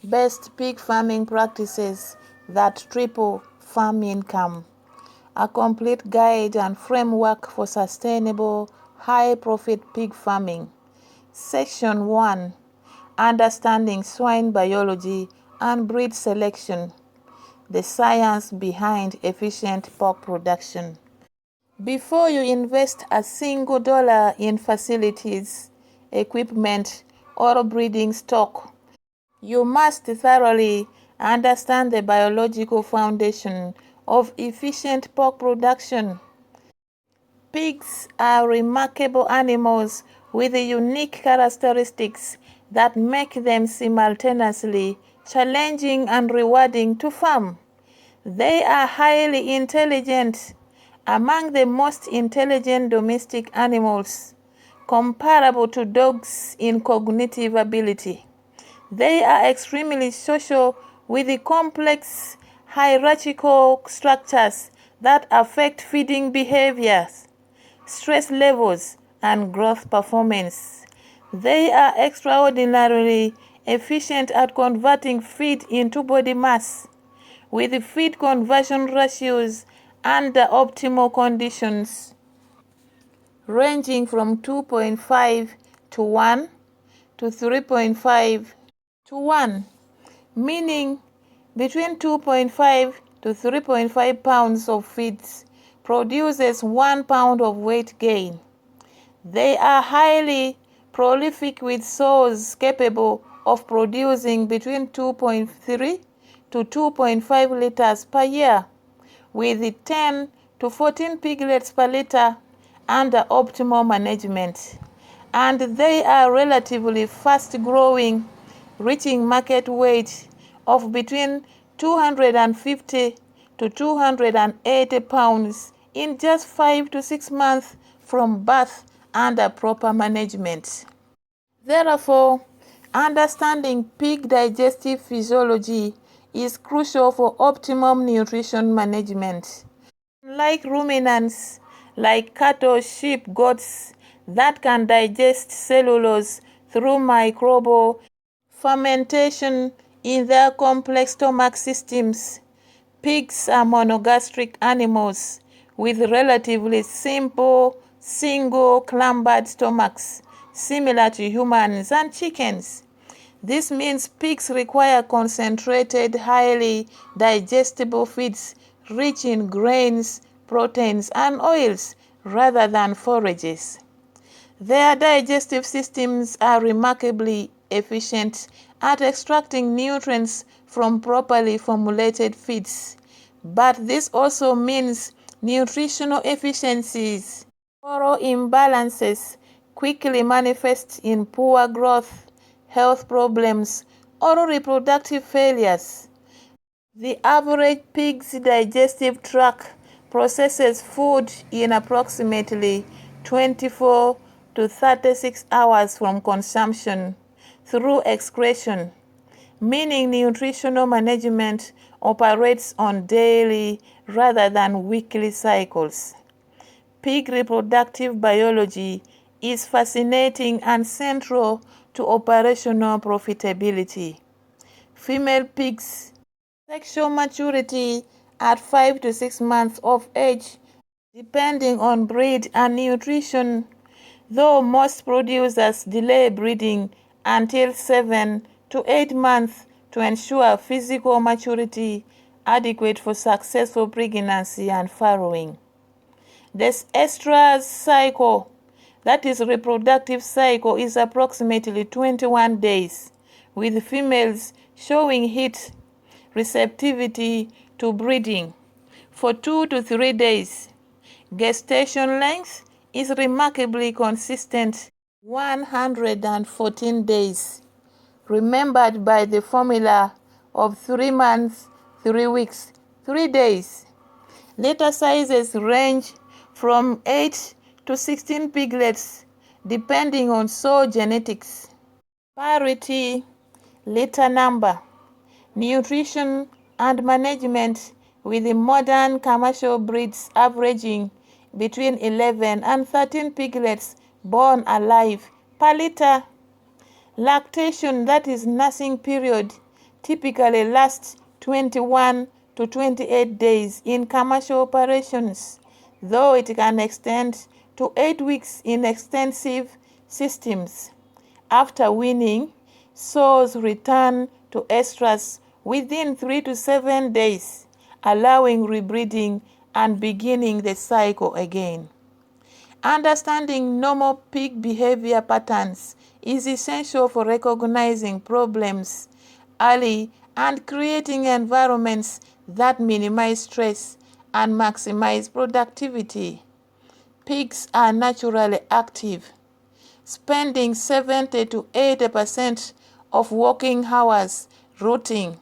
Best pig farming practices that triple farm income. A complete guide and framework for sustainable, high-profit pig farming. Section 1. Understanding swine biology and breed selection. The science behind efficient pork production. Before you invest a single dollar in facilities, equipment, or breeding stock, you must thoroughly understand the biological foundation of efficient pork production. Pigs are remarkable animals with unique characteristics that make them simultaneously challenging and rewarding to farm. They are highly intelligent, among the most intelligent domestic animals, comparable to dogs in cognitive ability. They are extremely social with the complex hierarchical structures that affect feeding behaviors, stress levels, and growth performance. They are extraordinarily efficient at converting feed into body mass, with feed conversion ratios under optimal conditions, ranging from 2.5 to 1 to 3.5 to 1, meaning between 2.5 to 3.5 pounds of feed produces 1 pound of weight gain. They are highly prolific with sows capable of producing between 2.3 to 2.5 liters per year, with 10 to 14 piglets per liter under optimal management. And they are relatively fast-growing, reaching market weight of between 250 to 280 pounds in just 5 to 6 months from birth under proper management. Therefore, understanding pig digestive physiology is crucial for optimum nutrition management. Unlike ruminants, like cattle, sheep, goats, that can digest cellulose through microbial fermentation in their complex stomach systems, pigs are monogastric animals with relatively simple single clambered stomachs, similar to humans and chickens. This means pigs require concentrated, highly digestible feeds rich in grains, proteins, and oils rather than forages. Their digestive systems are remarkably efficient at extracting nutrients from properly formulated feeds, but this also means nutritional efficiencies. Oral imbalances quickly manifest in poor growth, health problems, or reproductive failures. The average pig's digestive tract processes food in approximately 24 to 36 hours from consumption through excretion, meaning nutritional management operates on daily rather than weekly cycles. Pig reproductive biology is fascinating and central to operational profitability. Female pigs' sexual maturity at 5 to 6 months of age, depending on breed and nutrition, though most producers delay breeding until 7 to 8 months to ensure physical maturity adequate for successful pregnancy and farrowing. The estrus cycle, that is reproductive cycle, is approximately 21 days, with females showing heat receptivity to breeding for 2 to 3 days. Gestation length is remarkably consistent, 114 days, remembered by the formula of 3 months, 3 weeks, 3 days. Litter sizes range from 8 to 16 piglets, depending on sow genetics. Parity, litter number, nutrition and management, with the modern commercial breeds averaging between 11 and 13 piglets born alive per litter. Lactation, that is nursing period, typically lasts 21 to 28 days in commercial operations, though it can extend to 8 weeks in extensive systems. After weaning, sows return to estrus within 3 to 7 days, allowing rebreeding and beginning the cycle again. Understanding normal pig behavior patterns is essential for recognizing problems early and creating environments that minimize stress and maximize productivity. Pigs are naturally active, spending 70 to 80% of working hours rooting,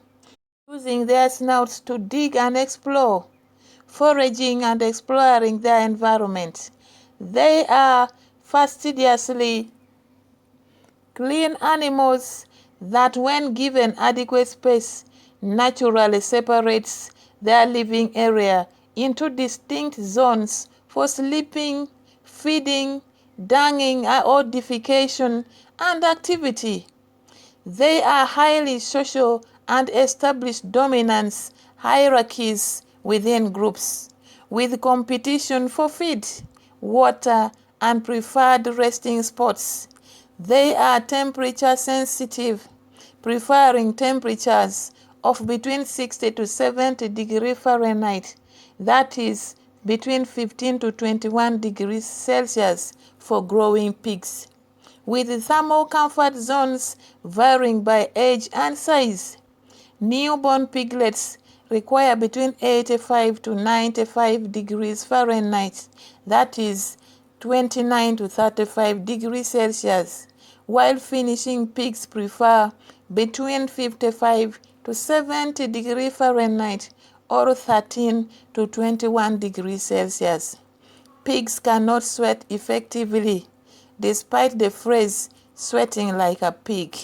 using their snouts to dig and explore, foraging and exploring their environment. They are fastidiously clean animals that, when given adequate space, naturally separates their living area into distinct zones for sleeping, feeding, dunging or defecation, and activity. They are highly social and establish dominance hierarchies within groups, with competition for feed, water, and preferred resting spots. They are temperature sensitive, preferring temperatures of between 60 to 70 degrees Fahrenheit, that is, between 15 to 21 degrees Celsius for growing pigs, with thermal comfort zones varying by age and size. Newborn piglets require between 85 to 95 degrees Fahrenheit, that is 29 to 35 degrees Celsius, while finishing pigs prefer between 55 to 70 degrees Fahrenheit or 13 to 21 degrees Celsius. Pigs cannot sweat effectively, despite the phrase sweating like a pig,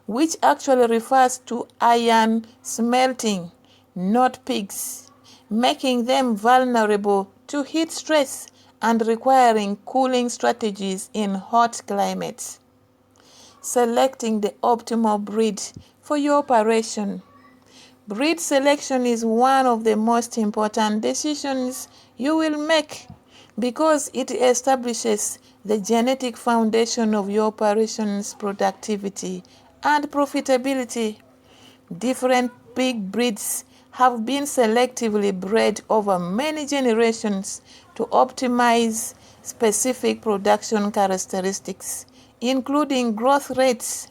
which actually refers to iron smelting, not pigs, making them vulnerable to heat stress and requiring cooling strategies in hot climates. Selecting the optimal breed for your operation. Breed selection is one of the most important decisions you will make because it establishes the genetic foundation of your operations' productivity and profitability. Different pig breeds have been selectively bred over many generations to optimize specific production characteristics, including growth rates,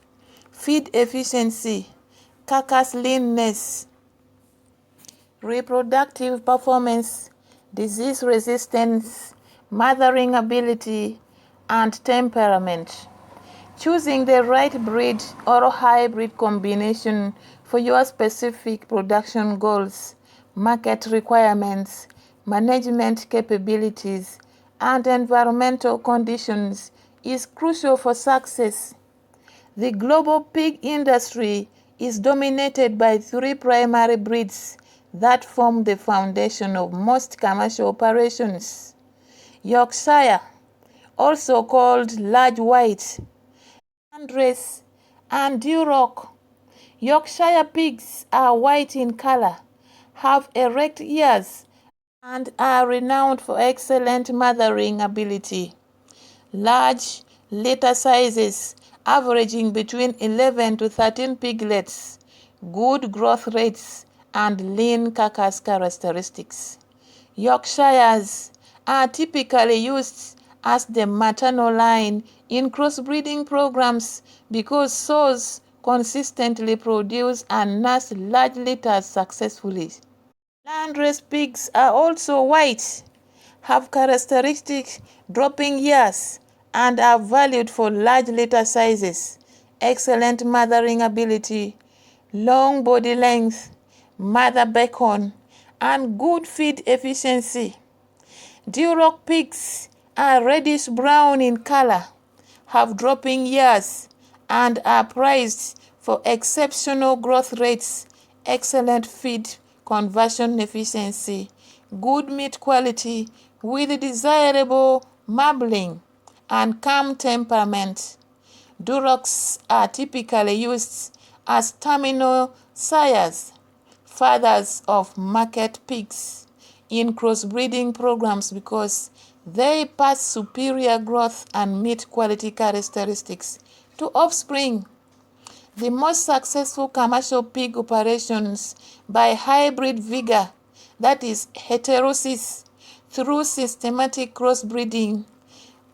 feed efficiency, carcass leanness, reproductive performance, disease resistance, mothering ability, and temperament. Choosing the right breed or hybrid combination for your specific production goals, market requirements, management capabilities, and environmental conditions is crucial for success. The global pig industry is dominated by 3 primary breeds that form the foundation of most commercial operations. Yorkshire, also called large white, Landrace, and Duroc. Yorkshire pigs are white in color, have erect ears, and are renowned for excellent mothering ability. Large litter sizes averaging between 11 to 13 piglets, good growth rates, and lean carcass characteristics. Yorkshires are typically used as the maternal line in crossbreeding programs because sows consistently produce and nurse large litters successfully. Landrace pigs are also white, have characteristic dropping ears, and are valued for large litter sizes, excellent mothering ability, long body length, mother bacon, and good feed efficiency. Duroc pigs are reddish brown in color, have dropping ears, and are prized for exceptional growth rates, excellent feed conversion efficiency, good meat quality with desirable marbling, and calm temperament. Durocs are typically used as terminal sires, fathers of market pigs, in crossbreeding programs because they pass superior growth and meat quality characteristics to offspring. The most successful commercial pig operations by hybrid vigor, that is heterosis, through systematic crossbreeding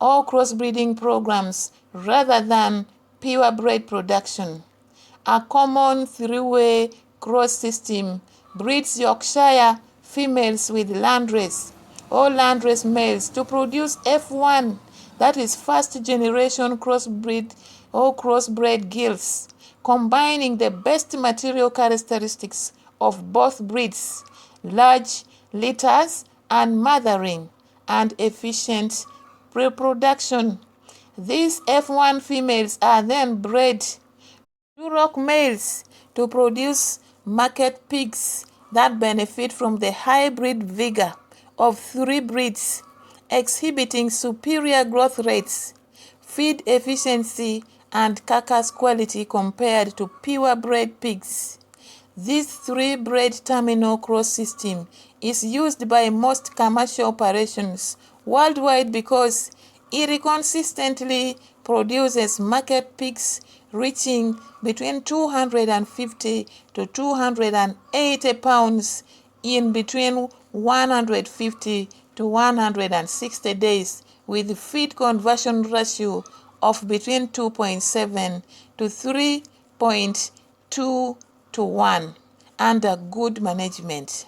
or crossbreeding programs rather than purebred production. A common three-way cross system breeds Yorkshire females with landrace or landrace males to produce F1, that is first generation crossbreed or crossbred gills, combining the best material characteristics of both breeds, large litters and mothering, and efficient reproduction. These F1 females are then bred Duroc males to produce market pigs that benefit from the hybrid vigor of three breeds, exhibiting superior growth rates, feed efficiency, and carcass quality compared to purebred pigs. This three-bred terminal cross system is used by most commercial operations worldwide because it consistently produces market pigs reaching between 250 to 280 pounds in between 150 to 160 days with feed conversion ratio of between 2.7 to 3.2 to 1 under good management.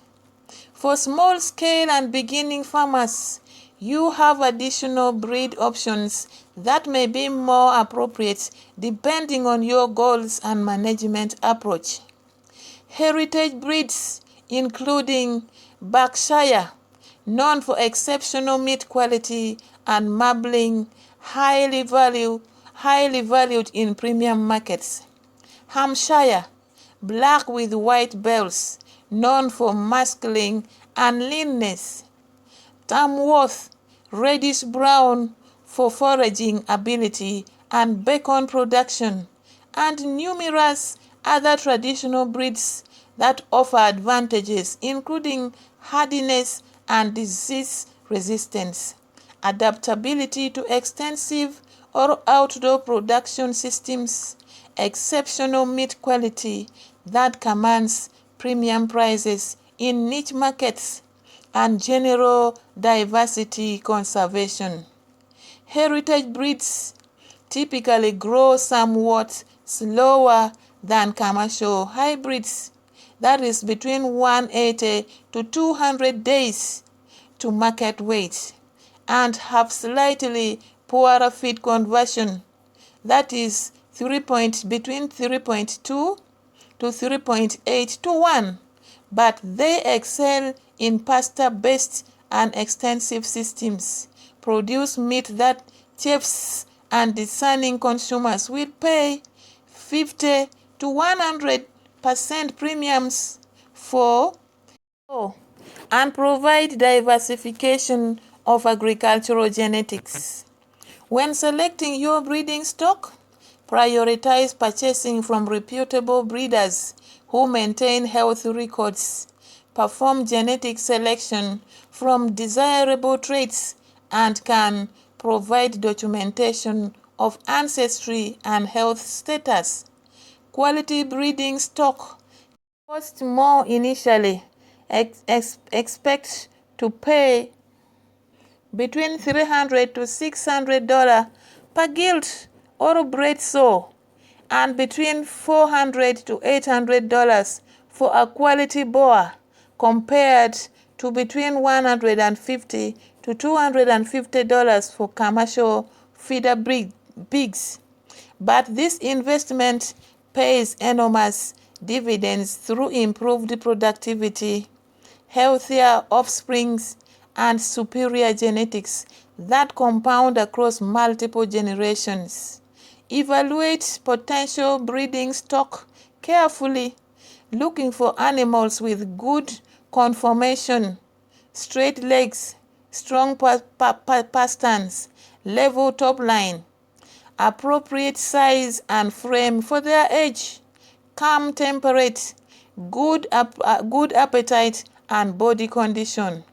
For small-scale and beginning farmers, you have additional breed options that may be more appropriate depending on your goals and management approach. Heritage breeds, including Berkshire, known for exceptional meat quality and marbling, highly valued in premium markets. Hampshire, black with white bells, known for masculine and leanness. Tamworth, reddish brown for foraging ability and bacon production, and numerous other traditional breeds that offer advantages including hardiness and disease resistance, adaptability to extensive or outdoor production systems, exceptional meat quality that commands premium prices in niche markets, and general diversity conservation. Heritage breeds typically grow somewhat slower than commercial hybrids, that is between 180 to 200 days to market weight, and have slightly poorer feed conversion, that is between 3.2 to 3.8 to 1, but they excel in pasture-based and extensive systems, produce meat that chefs and discerning consumers will pay 50 to 100% premiums for, and provide diversification of agricultural genetics. When selecting your breeding stock, prioritize purchasing from reputable breeders who maintain health records, perform genetic selection from desirable traits, and can provide documentation of ancestry and health status. Quality breeding stock costs more initially. Expect to pay between $300 to $600 per gilt or bred sow, and between $400 to $800 for a quality boar, compared to between $150 to $250 for commercial feeder pigs. But this investment pays enormous dividends through improved productivity, healthier offsprings, and superior genetics that compound across multiple generations. Evaluate potential breeding stock carefully, looking for animals with good conformation, straight legs, strong pasterns, level top line, appropriate size and frame for their age, calm temperate, good appetite and body condition,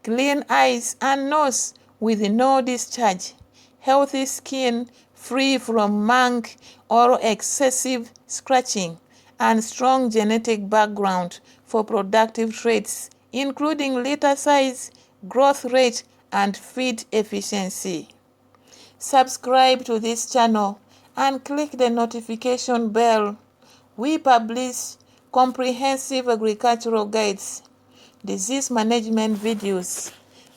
clean eyes and nose with no discharge, healthy skin free from mank or excessive scratching, and strong genetic background for productive traits, including litter size, growth rate, and feed efficiency. Subscribe to this channel and click the notification bell. We publish comprehensive agricultural guides, disease management videos,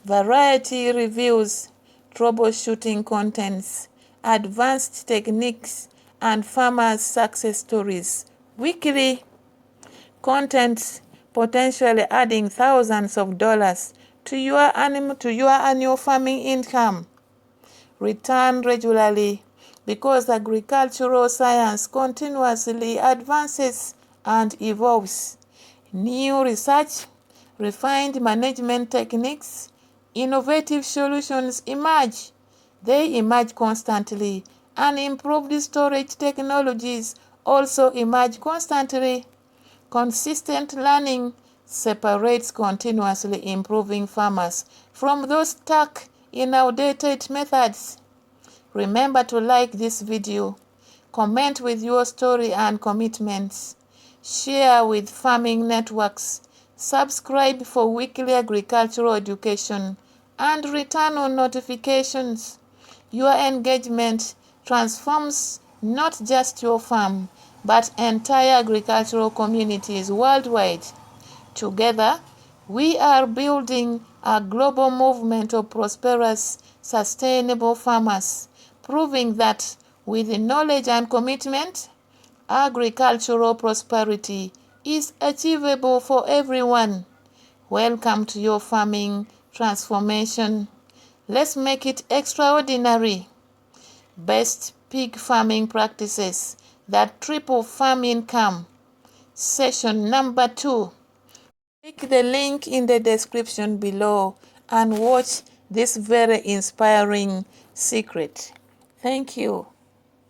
variety reviews, troubleshooting contents, advanced techniques, and farmers' success stories weekly. Content potentially adding thousands of dollars to your annual farming income. Return regularly because agricultural science continuously advances and evolves. New research, refined management techniques, innovative solutions emerge. They emerge constantly, and improved storage technologies also emerge constantly. Consistent learning separates continuously improving farmers from those stuck in outdated methods. Remember to like this video, comment with your story and commitments, share with farming networks, subscribe for weekly agricultural education, and return on notifications. Your engagement transforms not just your farm, but entire agricultural communities worldwide. Together, we are building a global movement of prosperous, sustainable farmers, proving that with knowledge and commitment, agricultural prosperity is achievable for everyone. Welcome to your farming transformation. Let's make it extraordinary. Best pig farming practices that triple farm income. Session number 2. Click the link in the description below and watch this very inspiring secret. Thank you.